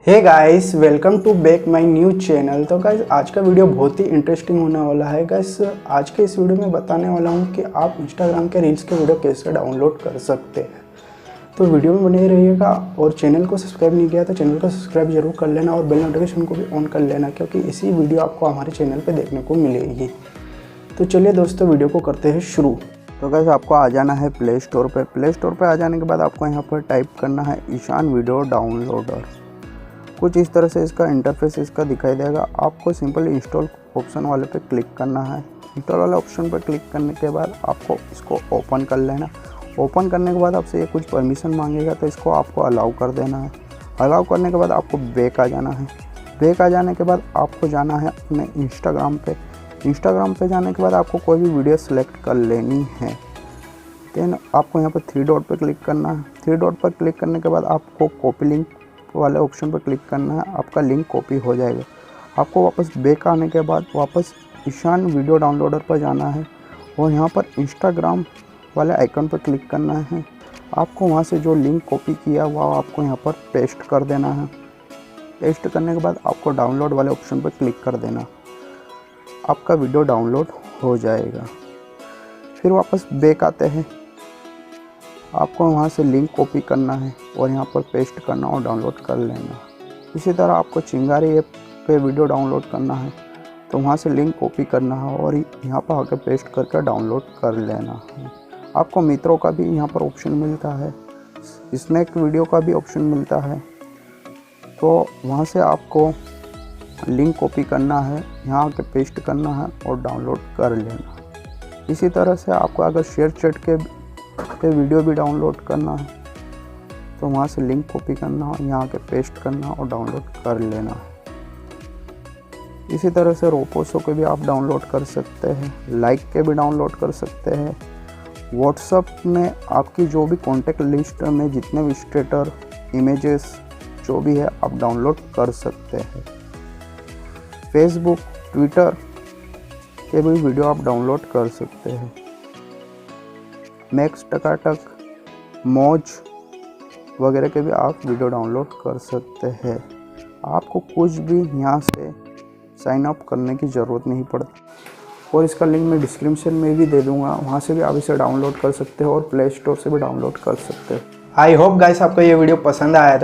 Hey guys, welcome to back my new channel. तो guys आज का वीडियो बहुत ही इंटरेस्टिंग होने वाला है। गाइस आज के इस वीडियो में बताने वाला हूं कि आप इंस्टाग्राम के रील्स के वीडियो कैसे डाउनलोड कर सकते हैं। तो वीडियो में बने रहिएगा और चैनल को सब्सक्राइब नहीं किया तो चैनल को सब्सक्राइब जरूर कर लेना और बेल नोटिफिकेशन को भी ऑन कर लेना, क्योंकि इसी वीडियो आपको हमारे चैनल पर देखने को मिलेगी। तो चलिए दोस्तों, वीडियो को करते हैं शुरू। तो गाइस आपको आ जाना है प्ले स्टोर पे। प्ले स्टोर पे आ जाने के बाद आपको यहाँ पर टाइप करना है ईशान वीडियो डाउनलोडर। कुछ इस तरह से इसका इंटरफेस इसका दिखाई देगा। आपको सिंपली इंस्टॉल ऑप्शन वाले पे क्लिक करना है। इंस्टॉल वाले ऑप्शन पर क्लिक करने के बाद आपको इसको ओपन कर लेना। ओपन करने के बाद आपसे ये कुछ परमिशन मांगेगा, तो इसको आपको अलाउ कर देना है। अलाउ करने के बाद आपको बैक आ जाना है। बैक आ जाने के बाद आपको जाना है अपने इंस्टाग्राम पे। इंस्टाग्राम पे जाने के बाद आपको कोई भी वीडियो सेलेक्ट कर लेनी है। देन आपको यहाँ पर 3 डॉट पर क्लिक करना है। 3 डॉट पर क्लिक करने के बाद आपको कॉपी लिंक वाले ऑप्शन पर क्लिक करना है। आपका लिंक कॉपी हो जाएगा। आपको वापस बैक आने के बाद वापस ईशान वीडियो डाउनलोडर पर जाना है और यहाँ पर इंस्टाग्राम वाले आइकन पर क्लिक करना है। आपको वहाँ से जो लिंक कॉपी किया हुआ आपको यहाँ पर पेस्ट कर देना है। पेस्ट करने के बाद आपको डाउनलोड वाले ऑप्शन पर क्लिक कर देना। आपका वीडियो डाउनलोड हो जाएगा। फिर वापस बैक आते हैं। आपको वहाँ से लिंक कॉपी करना है और यहाँ पर पेस्ट करना और डाउनलोड कर लेना। इसी तरह आपको चिंगारी ऐप पे वीडियो डाउनलोड करना है, तो वहाँ से लिंक कॉपी करना है और यहाँ पर आके पेस्ट करके डाउनलोड कर लेना है। आपको मित्रों का भी यहाँ पर ऑप्शन मिलता है, स्नैक वीडियो का भी ऑप्शन मिलता है। तो वहाँ से आपको लिंक कॉपी करना है, यहाँ आके पेस्ट करना है और डाउनलोड कर लेना। इसी तरह से आपको अगर शेयर चैट के वीडियो भी डाउनलोड करना है, तो वहाँ से लिंक कॉपी करना है, यहाँ के पेस्ट करना और डाउनलोड कर लेना है। इसी तरह से रोपोसो के भी आप डाउनलोड कर सकते हैं, लाइक के भी डाउनलोड कर सकते हैं। व्हाट्सएप में आपकी जो भी कॉन्टेक्ट लिस्ट में जितने भी स्टेटस, इमेजेस जो भी है आप डाउनलोड कर सकते हैं। फेसबुक, ट्विटर के भी वीडियो आप डाउनलोड कर सकते हैं। मैक्स, टकाटक, मौज वगैरह के भी आप वीडियो डाउनलोड कर सकते हैं। आपको कुछ भी यहाँ से साइन अप करने की ज़रूरत नहीं पड़ती और इसका लिंक मैं डिस्क्रिप्शन में भी दे दूँगा। वहाँ से भी आप इसे डाउनलोड कर सकते हो और प्ले स्टोर से भी डाउनलोड कर सकते हो। आई होप गाइस आपको ये वीडियो पसंद आया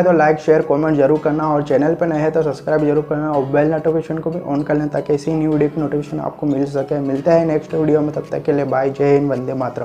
तो लाइक, शेयर, कमेंट जरूर करना और चैनल पर नए हैं तो सब्सक्राइब जरूर करना और बेल नोटिफिकेशन को भी ऑन कर लें ताकि ऐसी न्यू वीडियो की नोटिफिकेशन आपको मिल सके। मिलता है नेक्स्ट वीडियो में, तब तक के लिए बाय, जय हिंद, वंदे मातरम।